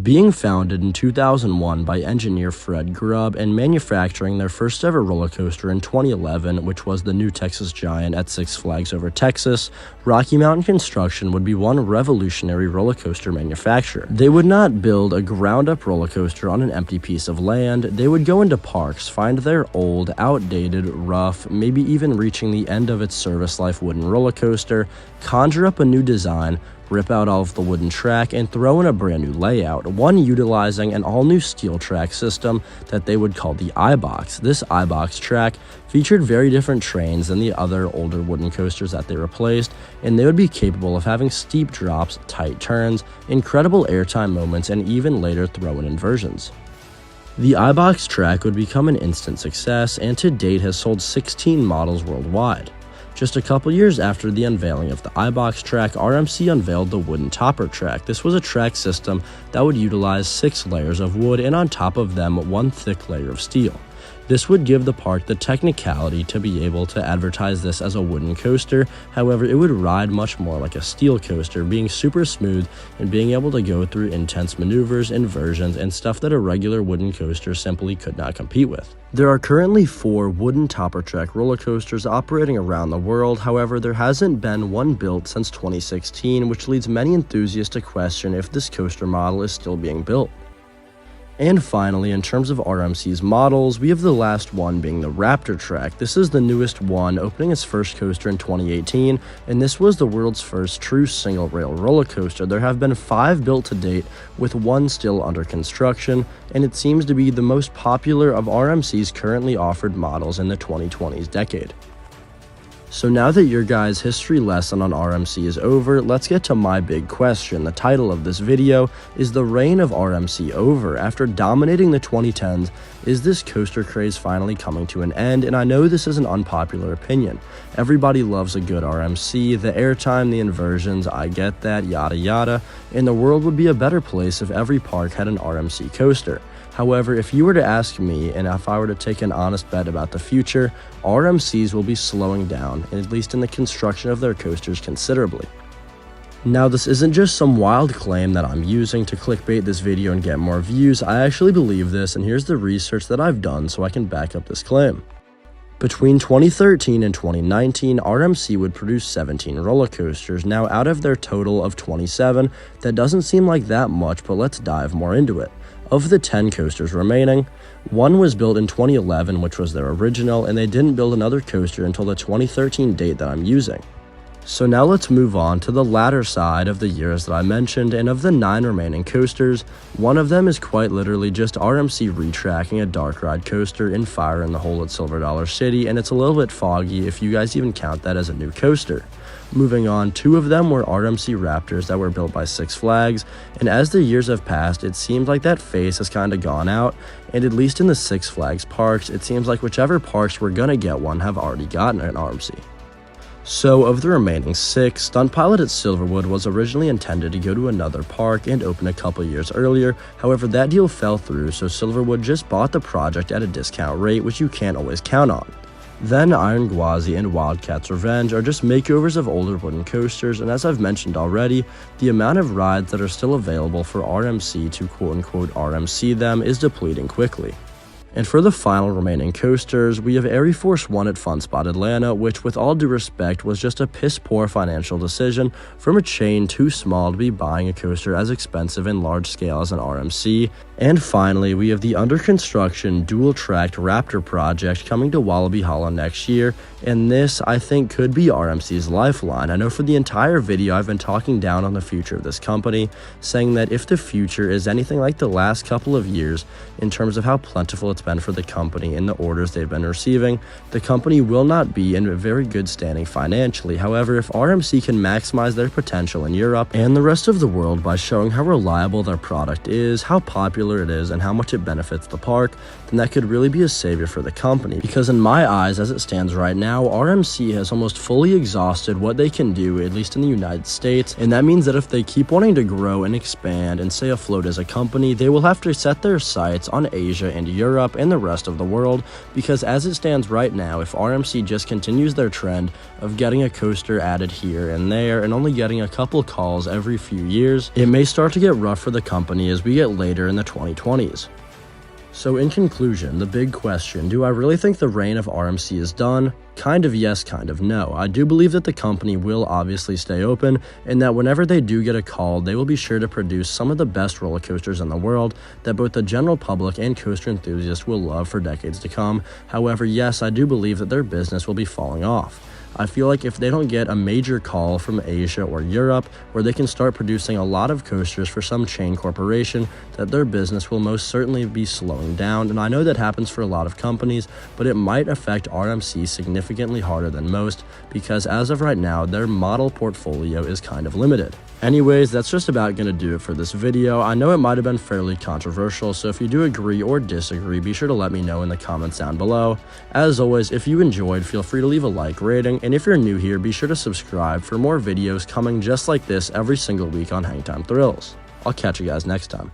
Being founded in 2001 by engineer Fred Grubb and manufacturing their first ever roller coaster in 2011, which was the New Texas Giant at Six Flags Over Texas, Rocky Mountain Construction would be one revolutionary roller coaster manufacturer. They would not build a ground-up roller coaster on an empty piece of land. They would go into parks, find their old, outdated, rough, maybe even reaching the end of its service life wooden roller coaster, conjure up a new design, rip out all of the wooden track, and throw in a brand new layout, one utilizing an all-new steel track system that they would call the iBox. This iBox track featured very different trains than the other older wooden coasters that they replaced, and they would be capable of having steep drops, tight turns, incredible airtime moments, and even later throw-in inversions. The iBox track would become an instant success, and to date has sold 16 models worldwide. Just a couple years after the unveiling of the iBox track, RMC unveiled the wooden topper track. This was a track system that would utilize 6 layers of wood and on top of them one thick layer of steel. This would give the park the technicality to be able to advertise this as a wooden coaster. However, it would ride much more like a steel coaster, being super smooth and being able to go through intense maneuvers, inversions, and stuff that a regular wooden coaster simply could not compete with. There are currently 4 wooden topper track roller coasters operating around the world. However, there hasn't been one built since 2016, which leads many enthusiasts to question if this coaster model is still being built. And finally, in terms of RMC's models, we have the last one being the Raptor track. This is the newest one, opening its first coaster in 2018, and this was the world's first true single-rail roller coaster. There have been 5 built to date, with 1 still under construction, and it seems to be the most popular of RMC's currently offered models in the 2020s decade. So now that your guys' history lesson on RMC is over, let's get to my big question. The title of this video is "The Reign of RMC Over? After dominating the 2010s, is this coaster craze finally coming to an end?" And I know this is an unpopular opinion. Everybody loves a good RMC, the airtime, the inversions, I get that, yada yada, and the world would be a better place if every park had an RMC coaster. However, if you were to ask me, and if I were to take an honest bet about the future, RMCs will be slowing down, at least in the construction of their coasters, considerably. Now, this isn't just some wild claim that I'm using to clickbait this video and get more views. I actually believe this, and here's the research that I've done so I can back up this claim. Between 2013 and 2019, RMC would produce 17 roller coasters. Now, out of their total of 27, that doesn't seem like that much, but let's dive more into it. Of the 10 coasters remaining, 1 was built in 2011, which was their original, and they didn't build another coaster until the 2013 date that I'm using. So now let's move on to the latter side of the years that I mentioned, and of the 9 remaining coasters, 1 of them is quite literally just RMC retracking a dark ride coaster in Fire in the Hole at Silver Dollar City, and it's a little bit foggy if you guys even count that as a new coaster. Moving on, 2 of them were RMC Raptors that were built by Six Flags, and as the years have passed, it seems like that phase has kind of gone out, and at least in the Six Flags parks, it seems like whichever parks were gonna get one have already gotten an RMC. So, of the remaining 6, Stunt Pilot at Silverwood was originally intended to go to another park and open a couple years earlier. However, that deal fell through, so Silverwood just bought the project at a discount rate, which you can't always count on. Then Iron Gwazi and Wildcat's Revenge are just makeovers of older wooden coasters, and as I've mentioned already, the amount of rides that are still available for RMC to quote-unquote RMC them is depleting quickly. And for the final remaining coasters, we have Air Force One at Fun Spot Atlanta, which with all due respect was just a piss-poor financial decision from a chain too small to be buying a coaster as expensive and large scale as an RMC. And finally, we have the under construction dual-tracked Raptor project coming to Wallaby Hollow next year, and this, I think, could be RMC's lifeline. I know for the entire video I've been talking down on the future of this company, saying that if the future is anything like the last couple of years in terms of how plentiful it's been for the company and the orders they've been receiving, the company will not be in a very good standing financially. However, if RMC can maximize their potential in Europe and the rest of the world by showing how reliable their product is, how popular it is, and how much it benefits the park, then that could really be a savior for the company. Because in my eyes, as it stands right now, RMC has almost fully exhausted what they can do, at least in the United States, and that means that if they keep wanting to grow and expand and stay afloat as a company, they will have to set their sights on Asia and Europe, Europe and the rest of the world, because as it stands right now, if RMC just continues their trend of getting a coaster added here and there and only getting a couple calls every few years, it may start to get rough for the company as we get later in the 2020s. So in conclusion, the big question, do I really think the reign of RMC is done? Kind of yes, kind of no. I do believe that the company will obviously stay open, and that whenever they do get a call, they will be sure to produce some of the best roller coasters in the world that both the general public and coaster enthusiasts will love for decades to come. However, yes, I do believe that their business will be falling off. I feel like if they don't get a major call from Asia or Europe where they can start producing a lot of coasters for some chain corporation, that their business will most certainly be slowing down. And I know that happens for a lot of companies, but it might affect RMC significantly harder than most because as of right now, their model portfolio is kind of limited. Anyways, that's just about going to do it for this video. I know it might have been fairly controversial, so if you do agree or disagree, be sure to let me know in the comments down below. As always, if you enjoyed, feel free to leave a like rating, and if you're new here, be sure to subscribe for more videos coming just like this every single week on Hangtime Thrills. I'll catch you guys next time.